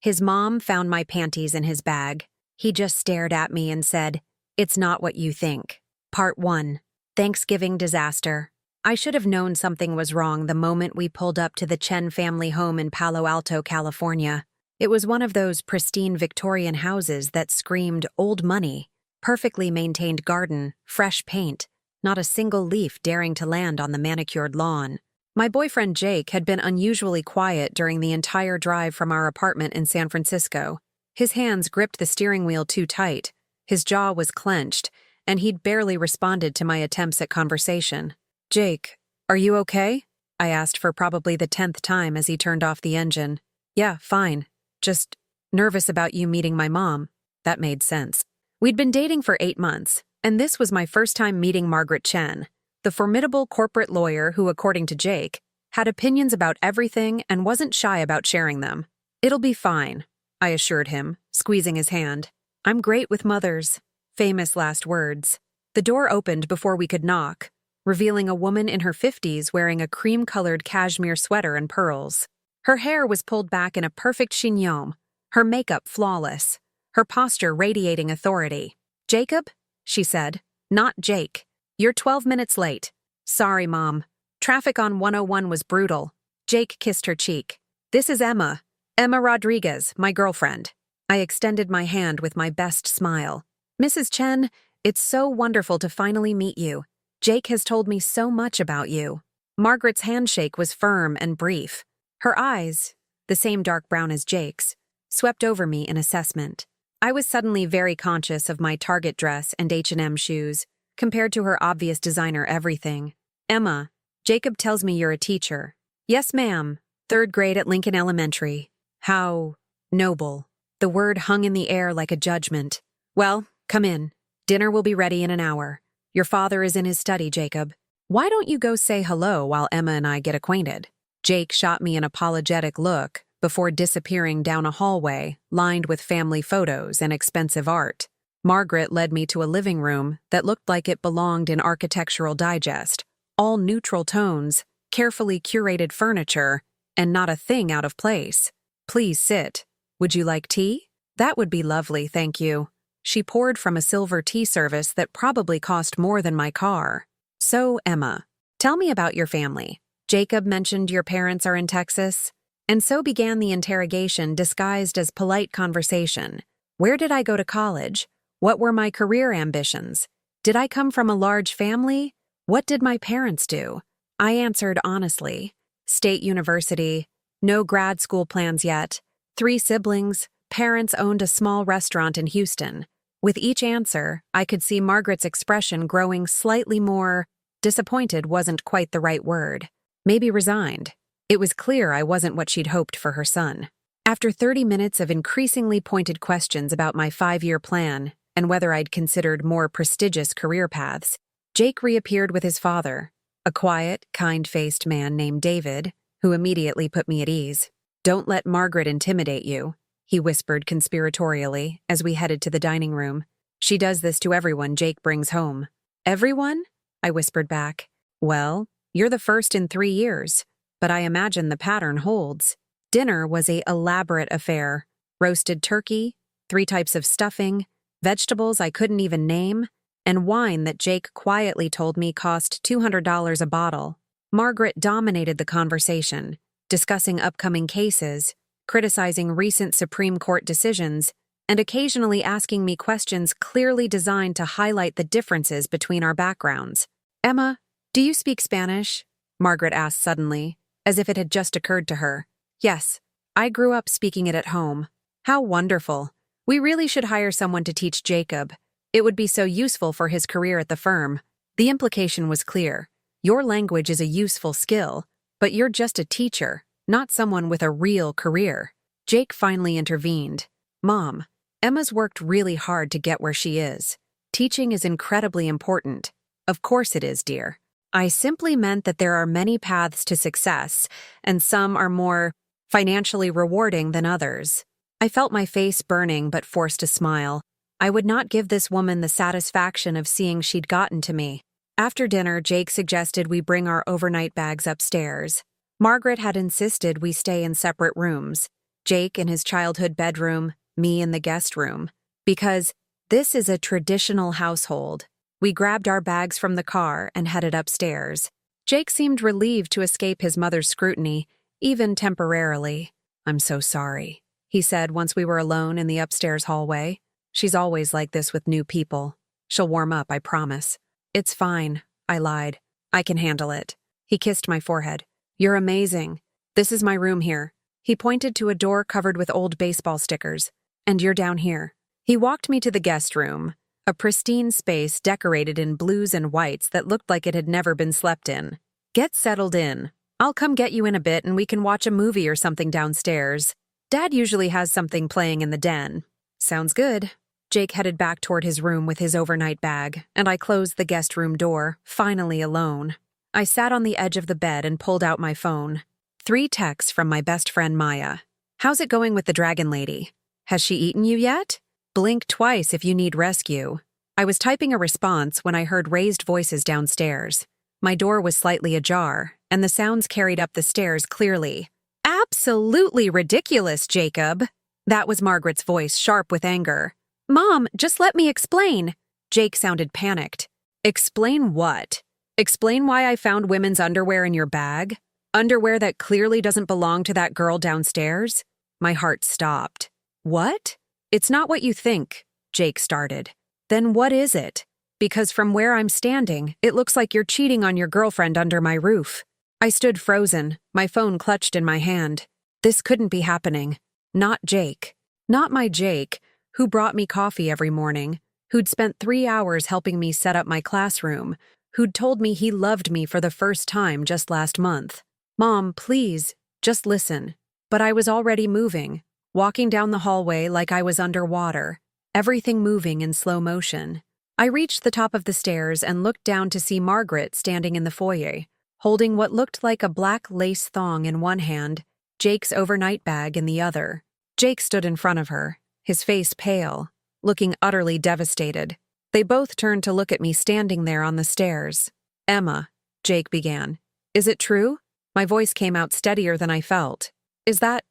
His mom found my panties in his bag. He just stared at me and said, "It's not what you think." Part 1. Thanksgiving Disaster. I should have known something was wrong the moment we pulled up to the Chen family home in Palo Alto, California. It was one of those pristine Victorian houses that screamed old money, perfectly maintained garden, fresh paint, not a single leaf daring to land on the manicured lawn. My boyfriend Jake had been unusually quiet during the entire drive from our apartment in San Francisco. His hands gripped the steering wheel too tight, his jaw was clenched, and he'd barely responded to my attempts at conversation. "Jake, are you okay?" I asked for probably the 10th time as he turned off the engine. "Yeah, fine. Just nervous about you meeting my mom." That made sense. We'd been dating for 8 months, and this was my first time meeting Margaret Chen, the formidable corporate lawyer who, according to Jake, had opinions about everything and wasn't shy about sharing them. "It'll be fine," I assured him, squeezing his hand. "I'm great with mothers." Famous last words. The door opened before we could knock, revealing a woman in her 50s wearing a cream-colored cashmere sweater and pearls. Her hair was pulled back in a perfect chignon, her makeup flawless, her posture radiating authority. "Jacob?" she said. "Not Jake. You're 12 minutes late." "Sorry, Mom. Traffic on 101 was brutal." Jake kissed her cheek. "This is Emma. Emma Rodriguez, my girlfriend." I extended my hand with my best smile. "Mrs. Chen, it's so wonderful to finally meet you. Jake has told me so much about you." Margaret's handshake was firm and brief. Her eyes, the same dark brown as Jake's, swept over me in assessment. I was suddenly very conscious of my Target dress and H&M shoes, compared to her obvious designer everything. "Emma, Jacob tells me you're a teacher." "Yes, ma'am. 3rd grade at Lincoln Elementary." How noble. The word hung in the air like a judgment. "Well, come in. Dinner will be ready in an hour. Your father is in his study, Jacob. Why don't you go say hello while Emma and I get acquainted?" Jake shot me an apologetic look before disappearing down a hallway lined with family photos and expensive art. Margaret led me to a living room that looked like it belonged in Architectural Digest, all neutral tones, carefully curated furniture, and not a thing out of place. "Please sit. Would you like tea?" "That would be lovely, thank you." She poured from a silver tea service that probably cost more than my car. "So, Emma, tell me about your family. Jacob mentioned your parents are in Texas." And so began the interrogation disguised as polite conversation. Where did I go to college? What were my career ambitions? Did I come from a large family? What did my parents do? I answered honestly. State University, no grad school plans yet, 3 siblings, parents owned a small restaurant in Houston. With each answer, I could see Margaret's expression growing slightly more disappointed wasn't quite the right word. Maybe resigned. It was clear I wasn't what she'd hoped for her son. After 30 minutes of increasingly pointed questions about my 5-year plan and whether I'd considered more prestigious career paths, Jake reappeared with his father, a quiet, kind-faced man named David, who immediately put me at ease. "Don't let Margaret intimidate you," he whispered conspiratorially as we headed to the dining room. "She does this to everyone Jake brings home." "Everyone?" I whispered back. "Well, you're the first in 3 years, but I imagine the pattern holds." Dinner was an elaborate affair. Roasted turkey, 3 types of stuffing, vegetables I couldn't even name, and wine that Jake quietly told me cost $200 a bottle. Margaret dominated the conversation, discussing upcoming cases, criticizing recent Supreme Court decisions, and occasionally asking me questions clearly designed to highlight the differences between our backgrounds. "Emma, do you speak Spanish?" Margaret asked suddenly, as if it had just occurred to her. "Yes, I grew up speaking it at home." "How wonderful. We really should hire someone to teach Jacob. It would be so useful for his career at the firm." The implication was clear. Your language is a useful skill, but you're just a teacher, not someone with a real career. Jake finally intervened. "Mom, Emma's worked really hard to get where she is. Teaching is incredibly important." "Of course it is, dear. I simply meant that there are many paths to success, and some are more financially rewarding than others." I felt my face burning but forced a smile. I would not give this woman the satisfaction of seeing she'd gotten to me. After dinner, Jake suggested we bring our overnight bags upstairs. Margaret had insisted we stay in separate rooms. Jake in his childhood bedroom, me in the guest room. Because this is a traditional household. We grabbed our bags from the car and headed upstairs. Jake seemed relieved to escape his mother's scrutiny, even temporarily. "I'm so sorry," he said once we were alone in the upstairs hallway. "She's always like this with new people. She'll warm up, I promise." "It's fine," I lied. "I can handle it." He kissed my forehead. "You're amazing. This is my room here." He pointed to a door covered with old baseball stickers. "And you're down here." He walked me to the guest room, a pristine space decorated in blues and whites that looked like it had never been slept in. "Get settled in. I'll come get you in a bit and we can watch a movie or something downstairs. Dad usually has something playing in the den." "Sounds good." Jake headed back toward his room with his overnight bag, and I closed the guest room door, finally alone. I sat on the edge of the bed and pulled out my phone. 3 texts from my best friend Maya. "How's it going with the dragon lady? Has she eaten you yet? Blink twice if you need rescue." I was typing a response when I heard raised voices downstairs. My door was slightly ajar, and the sounds carried up the stairs clearly. "Absolutely ridiculous, Jacob." That was Margaret's voice, sharp with anger. "Mom, just let me explain." Jake sounded panicked. "Explain what? Explain why I found women's underwear in your bag? Underwear that clearly doesn't belong to that girl downstairs?" My heart stopped. "What?" "It's not what you think," Jake started. "Then what is it? Because from where I'm standing, it looks like you're cheating on your girlfriend under my roof." I stood frozen, my phone clutched in my hand. This couldn't be happening. Not Jake. Not my Jake, who brought me coffee every morning, who'd spent 3 hours helping me set up my classroom, who'd told me he loved me for the first time just last month. "Mom, please, just listen." But I was already moving, walking down the hallway like I was underwater, everything moving in slow motion. I reached the top of the stairs and looked down to see Margaret standing in the foyer, holding what looked like a black lace thong in one hand, Jake's overnight bag in the other. Jake stood in front of her, his face pale, looking utterly devastated. They both turned to look at me standing there on the stairs. "Emma," Jake began. "Is it true?" My voice came out steadier than I felt. Is that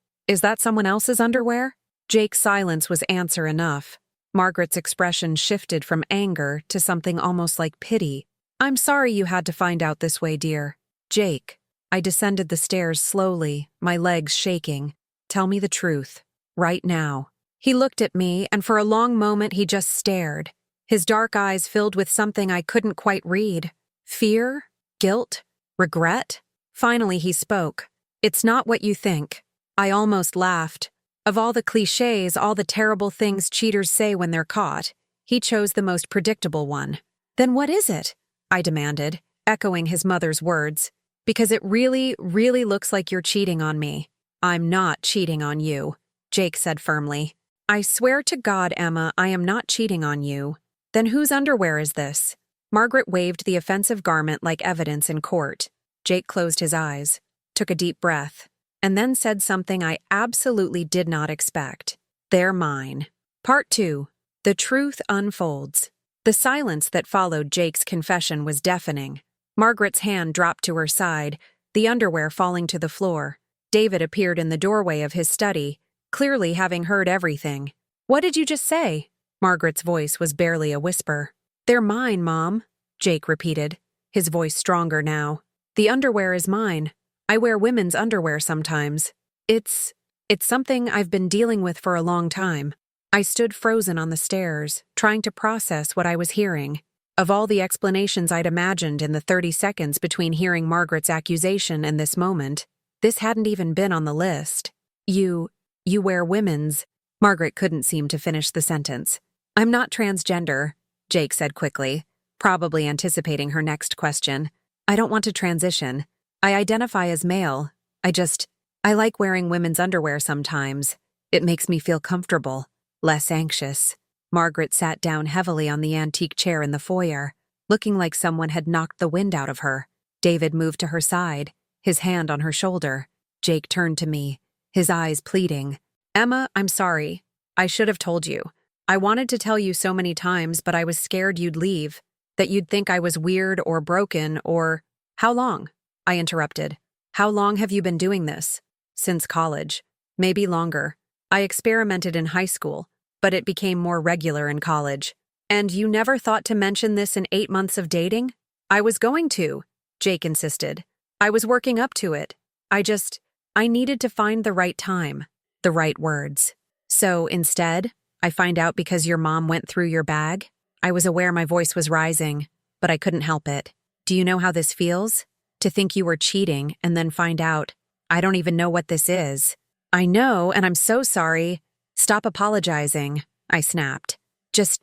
someone else's underwear?" Jake's silence was answer enough. Margaret's expression shifted from anger to something almost like pity. "I'm sorry you had to find out this way, dear." "Jake." I descended the stairs slowly, my legs shaking. "Tell me the truth. Right now." He looked at me, and for a long moment he just stared. His dark eyes filled with something I couldn't quite read. Fear? Guilt? Regret? Finally he spoke. "It's not what you think." I almost laughed. Of all the cliches, all the terrible things cheaters say when they're caught, he chose the most predictable one. "Then what is it?" I demanded, echoing his mother's words. "Because it really, really looks like you're cheating on me." "I'm not cheating on you," Jake said firmly. "I swear to God, Emma, I am not cheating on you." "Then whose underwear is this?" Margaret waved the offensive garment like evidence in court. Jake closed his eyes, took a deep breath, and then said something I absolutely did not expect. "They're mine." Part 2. The truth unfolds. The silence that followed Jake's confession was deafening. Margaret's hand dropped to her side, the underwear falling to the floor. David appeared in the doorway of his study, clearly having heard everything. "What did you just say?" Margaret's voice was barely a whisper. "They're mine, Mom," Jake repeated, his voice stronger now. "The underwear is mine. I wear women's underwear sometimes. It's something I've been dealing with for a long time." I stood frozen on the stairs, trying to process what I was hearing. Of all the explanations I'd imagined in the 30 seconds between hearing Margaret's accusation and this moment, this hadn't even been on the list. You wear women's." Margaret couldn't seem to finish the sentence. "I'm not transgender," Jake said quickly, probably anticipating her next question. "I don't want to transition. I identify as male. I like wearing women's underwear sometimes. It makes me feel comfortable, less anxious." Margaret sat down heavily on the antique chair in the foyer, looking like someone had knocked the wind out of her. David moved to her side, his hand on her shoulder. Jake turned to me, his eyes pleading. "Emma, I'm sorry. I should have told you. I wanted to tell you so many times, but I was scared you'd leave, that you'd think I was weird or broken or—" "How long?" I interrupted. "How long have you been doing this?" "Since college." maybe longer. I experimented in high school, but it became more regular in college. And you never thought to mention this in 8 months of dating? I was going to, Jake insisted. I was working up to it. I needed to find the right time, the right words. So instead, I find out because your mom went through your bag? I was aware my voice was rising, but I couldn't help it. Do you know how this feels? To think you were cheating and then find out, I don't even know what this is. I know, and I'm so sorry. Stop apologizing, I snapped. Just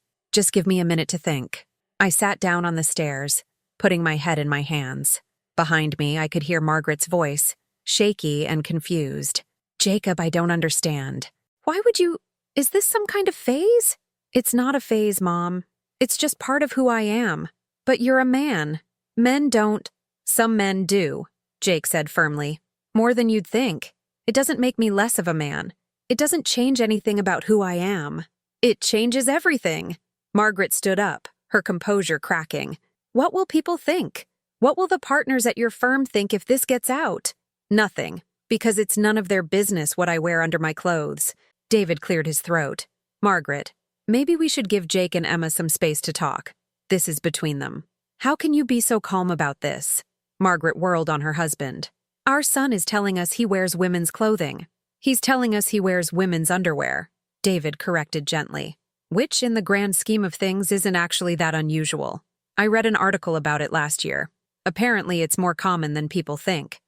give me a minute to think. I sat down on the stairs, putting my head in my hands. Behind me, I could hear Margaret's voice, shaky and confused. Jacob, I don't understand. Why would you— Is this some kind of phase? It's not a phase, Mom. It's just part of who I am. But you're a man. Men don't— Some men do, Jake said firmly. More than you'd think. It doesn't make me less of a man. It doesn't change anything about who I am. It changes everything. Margaret stood up, her composure cracking. What will people think? What will the partners at your firm think if this gets out? Nothing, because it's none of their business what I wear under my clothes. David cleared his throat. Margaret, maybe we should give Jake and Emma some space to talk. This is between them. How can you be so calm about this? Margaret whirled on her husband. Our son is telling us he wears women's clothing. He's telling us he wears women's underwear. David corrected gently. Which, in the grand scheme of things, isn't actually that unusual. I read an article about it last year. Apparently, it's more common than people think.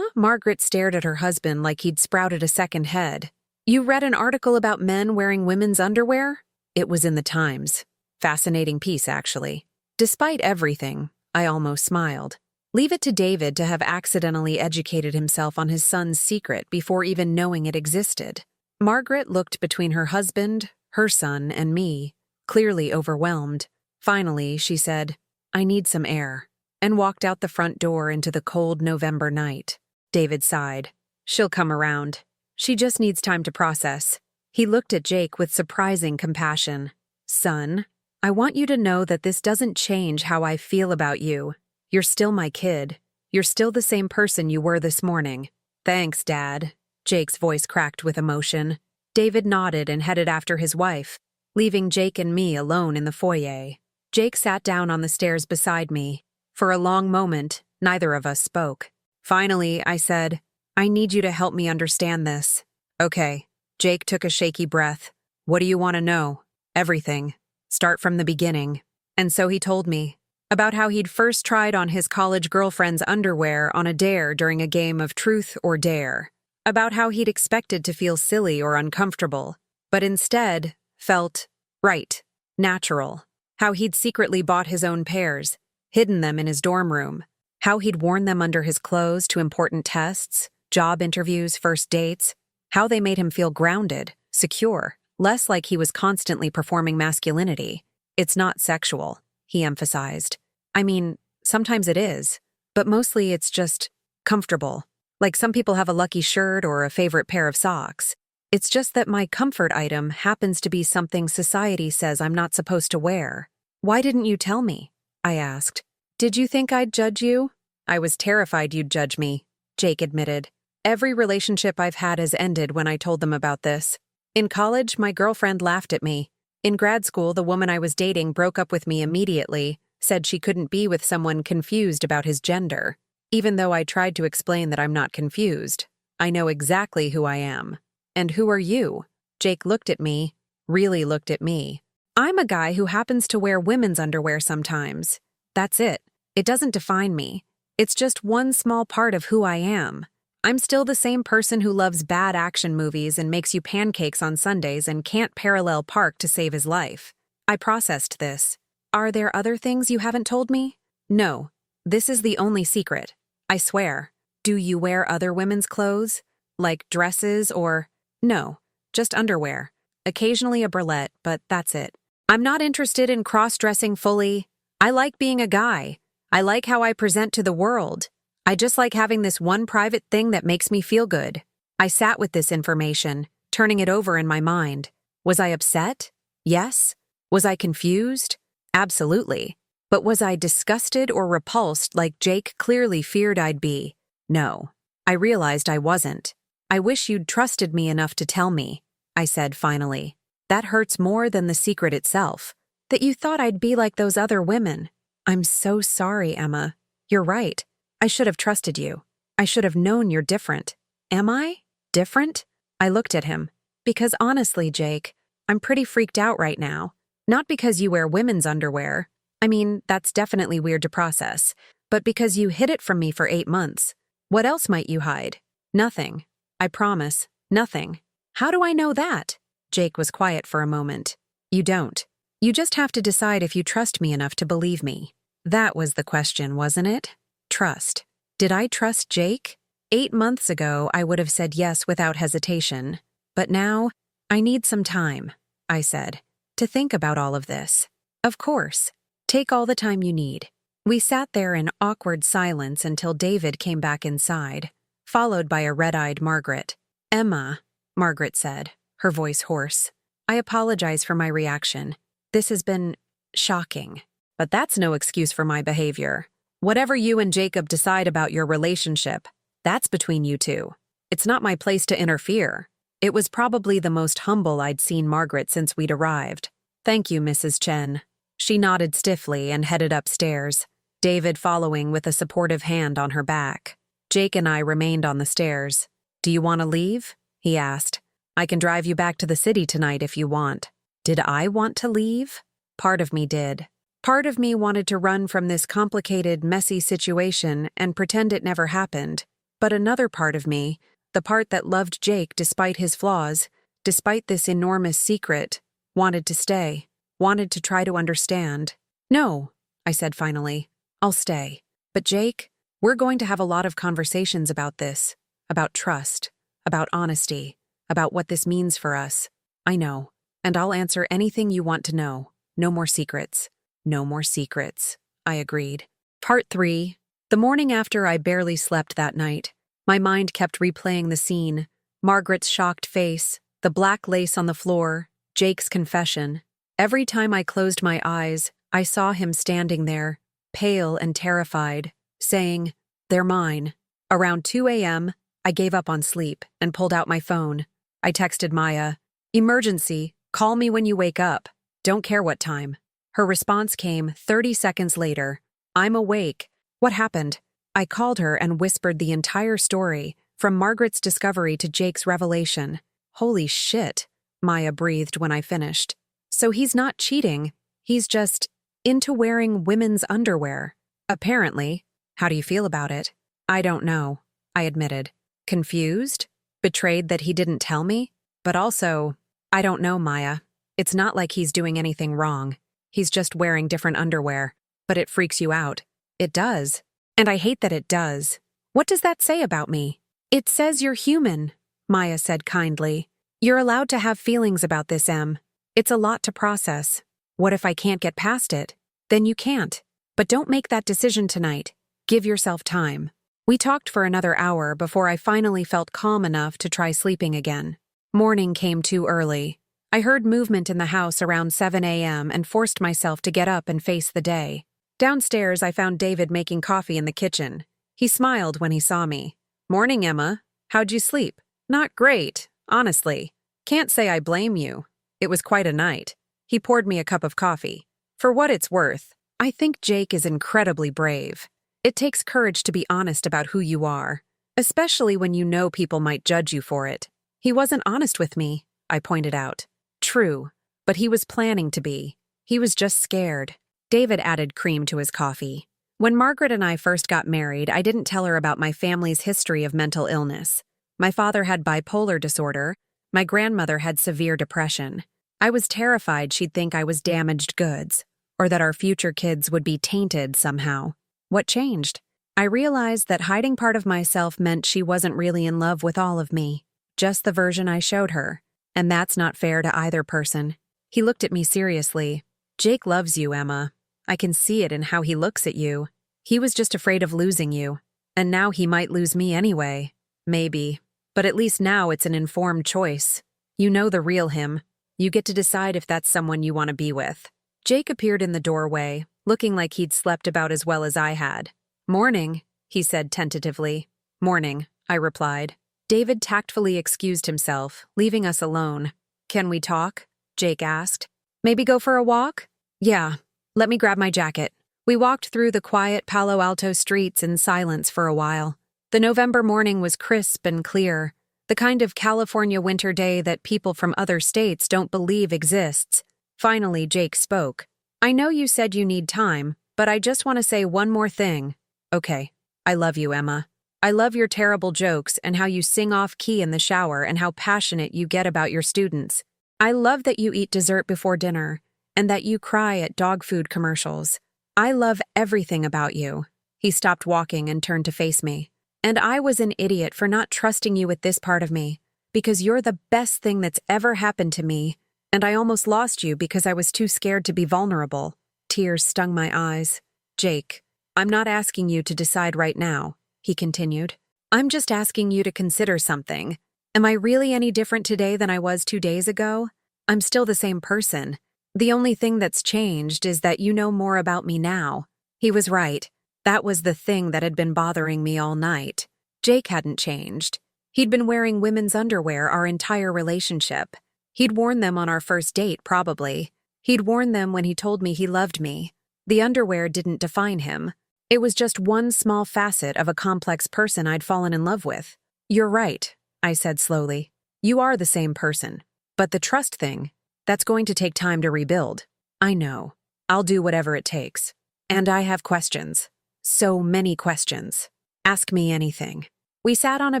Margaret stared at her husband like he'd sprouted a second head. You read an article about men wearing women's underwear? It was in the Times. Fascinating piece, actually. Despite everything, I almost smiled. Leave it to David to have accidentally educated himself on his son's secret before even knowing it existed. Margaret looked between her husband, her son, and me, clearly overwhelmed. Finally, she said, I need some air, and walked out the front door into the cold November night. David sighed. She'll come around. She just needs time to process. He looked at Jake with surprising compassion. Son, I want you to know that this doesn't change how I feel about you. You're still my kid. You're still the same person you were this morning. Thanks, Dad. Jake's voice cracked with emotion. David nodded and headed after his wife, leaving Jake and me alone in the foyer. Jake sat down on the stairs beside me. For a long moment, neither of us spoke. Finally, I said, I need you to help me understand this. Okay. Jake took a shaky breath. What do you want to know? Everything. Start from the beginning. And so he told me about how he'd first tried on his college girlfriend's underwear on a dare during a game of Truth or Dare. About how he'd expected to feel silly or uncomfortable, but instead felt right, natural. How he'd secretly bought his own pairs, hidden them in his dorm room. How he'd worn them under his clothes to important tests, job interviews, first dates. How they made him feel grounded, secure, less like he was constantly performing masculinity. It's not sexual, he emphasized. I mean, sometimes it is, but mostly it's just comfortable. Like some people have a lucky shirt or a favorite pair of socks. It's just that my comfort item happens to be something society says I'm not supposed to wear. Why didn't you tell me? I asked. Did you think I'd judge you? I was terrified you'd judge me, Jake admitted. Every relationship I've had has ended when I told them about this. In college, my girlfriend laughed at me. In grad school, the woman I was dating broke up with me immediately, said she couldn't be with someone confused about his gender. Even though I tried to explain that I'm not confused, I know exactly who I am. And who are you? Jake looked at me, really looked at me. I'm a guy who happens to wear women's underwear sometimes. That's it. It doesn't define me. It's just one small part of who I am. I'm still the same person who loves bad action movies and makes you pancakes on Sundays and can't parallel park to save his life. I processed this. Are there other things you haven't told me? No. This is the only secret. I swear. Do you wear other women's clothes? Like dresses or— No, just underwear. Occasionally a bralette, but that's it. I'm not interested in cross-dressing fully. I like being a guy. I like how I present to the world. I just like having this one private thing that makes me feel good. I sat with this information, turning it over in my mind. Was I upset? Yes. Was I confused? Absolutely. But was I disgusted or repulsed like Jake clearly feared I'd be? No. I realized I wasn't. I wish you'd trusted me enough to tell me, I said finally. That hurts more than the secret itself. That you thought I'd be like those other women. I'm so sorry, Emma. You're right. I should have trusted you. I should have known you're different. Am I? Different? I looked at him. Because honestly, Jake, I'm pretty freaked out right now. Not because you wear women's underwear. I mean, that's definitely weird to process. But because you hid it from me for 8 months. What else might you hide? Nothing. I promise, nothing. How do I know that? Jake was quiet for a moment. You don't. You just have to decide if you trust me enough to believe me. That was the question, wasn't it? Trust. Did I trust Jake? 8 months ago, I would have said yes without hesitation. But now, I need some time, I said, to think about all of this. Of course. Take all the time you need. We sat there in awkward silence until David came back inside, followed by a red-eyed Margaret. Emma, Margaret said, her voice hoarse. I apologize for my reaction. This has been shocking. But that's no excuse for my behavior. Whatever you and Jacob decide about your relationship, that's between you two. It's not my place to interfere. It was probably the most humble I'd seen Margaret since we'd arrived. Thank you, Mrs. Chen. She nodded stiffly and headed upstairs, David following with a supportive hand on her back. Jake and I remained on the stairs. Do you want to leave? He asked. I can drive you back to the city tonight if you want. Did I want to leave? Part of me did. Part of me wanted to run from this complicated, messy situation and pretend it never happened. But another part of me, the part that loved Jake despite his flaws, despite this enormous secret, wanted to stay, wanted to try to understand. No, I said finally. I'll stay. But Jake, we're going to have a lot of conversations about this, about trust, about honesty, about what this means for us. I know. And I'll answer anything you want to know. No more secrets. No more secrets, I agreed. Part 3. The morning after I barely slept that night, my mind kept replaying the scene. Margaret's shocked face, the black lace on the floor, Jake's confession. Every time I closed my eyes, I saw him standing there, pale and terrified, saying, "They're mine." Around 2 a.m., I gave up on sleep and pulled out my phone. I texted Maya, "Emergency, call me when you wake up. Don't care what time." Her response came 30 seconds later. "I'm awake. What happened?" I called her and whispered the entire story, from Margaret's discovery to Jake's revelation. "Holy shit," Maya breathed when I finished. "So he's not cheating. He's just into wearing women's underwear. Apparently. How do you feel about it?" "I don't know," I admitted. Confused? Betrayed that he didn't tell me? But also, I don't know, Maya. It's not like he's doing anything wrong. He's just wearing different underwear. But it freaks you out. It does. And I hate that it does. What does that say about me? "It says you're human," Maya said kindly. "You're allowed to have feelings about this, Em. It's a lot to process. What if I can't get past it? Then you can't. But don't make that decision tonight. Give yourself time." We talked for another hour before I finally felt calm enough to try sleeping again. Morning came too early. I heard movement in the house around 7 a.m. and forced myself to get up and face the day. Downstairs, I found David making coffee in the kitchen. He smiled when he saw me. "Morning, Emma. How'd you sleep?" "Not great, honestly. Can't say I blame you. It was quite a night." He poured me a cup of coffee. "For what it's worth, I think Jake is incredibly brave. It takes courage to be honest about who you are, especially when you know people might judge you for it. He wasn't honest with me," I pointed out. "True, but he was planning to be. He was just scared." David added cream to his coffee. "When Margaret and I first got married, I didn't tell her about my family's history of mental illness. My father had bipolar disorder. My grandmother had severe depression. I was terrified she'd think I was damaged goods, or that our future kids would be tainted somehow. What changed? I realized that hiding part of myself meant she wasn't really in love with all of me, just the version I showed her. And that's not fair to either person." He looked at me seriously. "Jake loves you, Emma. I can see it in how he looks at you. He was just afraid of losing you. And now he might lose me anyway. Maybe. But at least now it's an informed choice. You know the real him. You get to decide if that's someone you want to be with." Jake appeared in the doorway, looking like he'd slept about as well as I had. "Morning," he said tentatively. "Morning," I replied. David tactfully excused himself, leaving us alone. "Can we talk?" Jake asked. "Maybe go for a walk?" "Yeah. Let me grab my jacket." We walked through the quiet Palo Alto streets in silence for a while. The November morning was crisp and clear, the kind of California winter day that people from other states don't believe exists. Finally, Jake spoke. "I know you said you need time, but I just want to say one more thing." "Okay. I love you, Emma. I love your terrible jokes and how you sing off-key in the shower and how passionate you get about your students. I love that you eat dessert before dinner and that you cry at dog food commercials. I love everything about you." He stopped walking and turned to face me. "And I was an idiot for not trusting you with this part of me, because you're the best thing that's ever happened to me, and I almost lost you because I was too scared to be vulnerable." Tears stung my eyes. "Jake, I'm not asking you to decide right now," he continued. "I'm just asking you to consider something. Am I really any different today than I was 2 days ago? I'm still the same person. The only thing that's changed is that you know more about me now." He was right. That was the thing that had been bothering me all night. Jake hadn't changed. He'd been wearing women's underwear our entire relationship. He'd worn them on our first date, probably. He'd worn them when he told me he loved me. The underwear didn't define him. It was just one small facet of a complex person I'd fallen in love with. "You're right," I said slowly. "You are the same person. But the trust thing, that's going to take time to rebuild." "I know. I'll do whatever it takes. And I have questions. So many questions. Ask me anything." We sat on a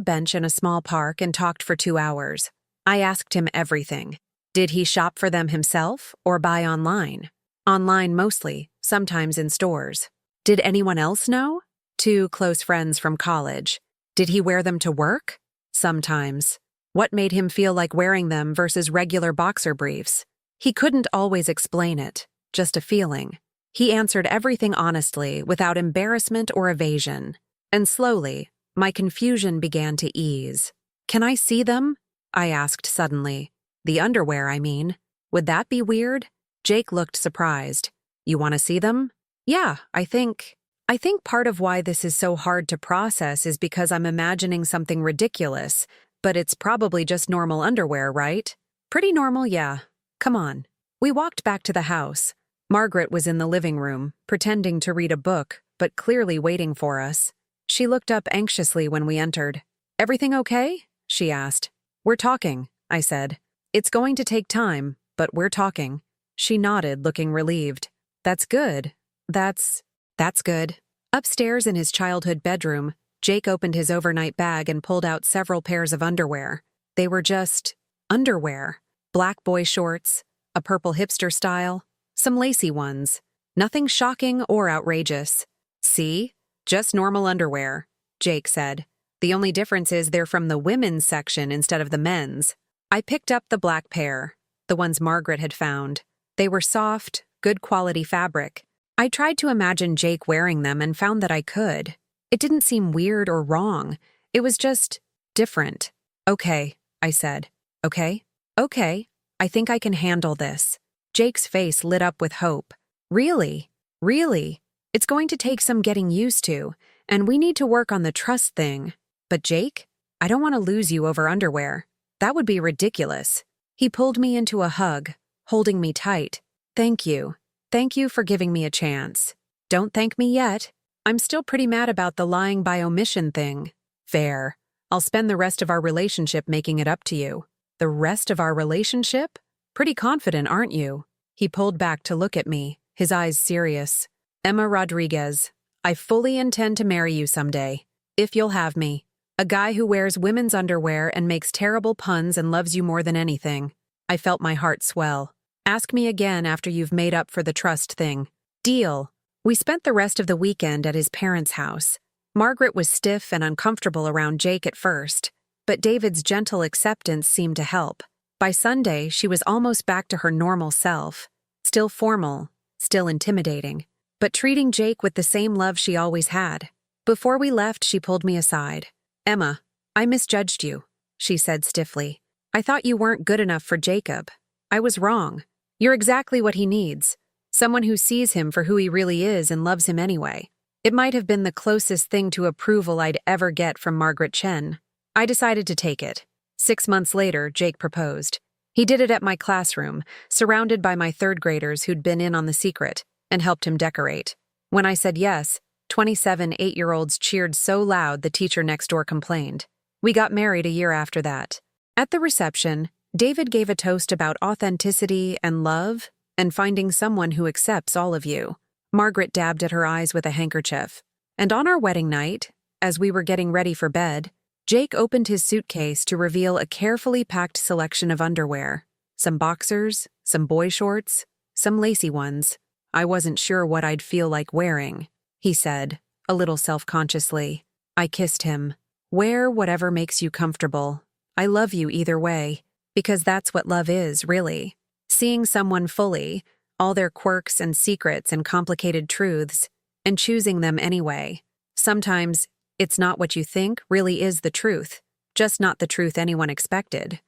bench in a small park and talked for 2 hours. I asked him everything. Did he shop for them himself or buy online? Online mostly, sometimes in stores. Did anyone else know? 2 close friends from college. Did he wear them to work? Sometimes. What made him feel like wearing them versus regular boxer briefs? He couldn't always explain it, just a feeling. He answered everything honestly, without embarrassment or evasion. And slowly, my confusion began to ease. "Can I see them?" I asked suddenly. "The underwear, I mean. Would that be weird?" Jake looked surprised. "You want to see them?" "Yeah, I think part of why this is so hard to process is because I'm imagining something ridiculous, but it's probably just normal underwear, right?" "Pretty normal, yeah. Come on." We walked back to the house. Margaret was in the living room, pretending to read a book, but clearly waiting for us. She looked up anxiously when we entered. "Everything okay?" she asked. "We're talking," I said. "It's going to take time, but we're talking." She nodded, looking relieved. "That's good. That's good." Upstairs in his childhood bedroom, Jake opened his overnight bag and pulled out several pairs of underwear. They were just underwear. Black boy shorts, a purple hipster style, some lacy ones. Nothing shocking or outrageous. "See? Just normal underwear," Jake said. "The only difference is they're from the women's section instead of the men's." I picked up the black pair, the ones Margaret had found. They were soft, good quality fabric. I tried to imagine Jake wearing them and found that I could. It didn't seem weird or wrong. It was just different. "Okay," I said. "Okay? Okay. I think I can handle this." Jake's face lit up with hope. "Really? Really? It's going to take some getting used to, and we need to work on the trust thing. But Jake, I don't want to lose you over underwear. That would be ridiculous." He pulled me into a hug, holding me tight. "Thank you. Thank you for giving me a chance." "Don't thank me yet. I'm still pretty mad about the lying by omission thing." "Fair. I'll spend the rest of our relationship making it up to you." "The rest of our relationship? Pretty confident, aren't you?" He pulled back to look at me, his eyes serious. "Emma Rodriguez, I fully intend to marry you someday. If you'll have me. A guy who wears women's underwear and makes terrible puns and loves you more than anything." I felt my heart swell. "Ask me again after you've made up for the trust thing." "Deal." We spent the rest of the weekend at his parents' house. Margaret was stiff and uncomfortable around Jake at first, but David's gentle acceptance seemed to help. By Sunday, she was almost back to her normal self. Still formal, still intimidating, but treating Jake with the same love she always had. Before we left, she pulled me aside. "Emma, I misjudged you," she said stiffly. "I thought you weren't good enough for Jacob. I was wrong. You're exactly what he needs. Someone who sees him for who he really is and loves him anyway." It might have been the closest thing to approval I'd ever get from Margaret Chen. I decided to take it. 6 months later, Jake proposed. He did it at my classroom, surrounded by my third graders who'd been in on the secret, and helped him decorate. When I said yes, 27 8-year-olds cheered so loud the teacher next door complained. We got married a year after that. At the reception, David gave a toast about authenticity and love and finding someone who accepts all of you. Margaret dabbed at her eyes with a handkerchief. And on our wedding night, as we were getting ready for bed, Jake opened his suitcase to reveal a carefully packed selection of underwear. Some boxers, some boy shorts, some lacy ones. I wasn't sure what I'd feel like wearing, he said, a little self-consciously. I kissed him. Wear whatever makes you comfortable. I love you either way, because that's what love is, really. Seeing someone fully, all their quirks and secrets and complicated truths, and choosing them anyway. Sometimes, it's not what you think really is the truth, just not the truth anyone expected.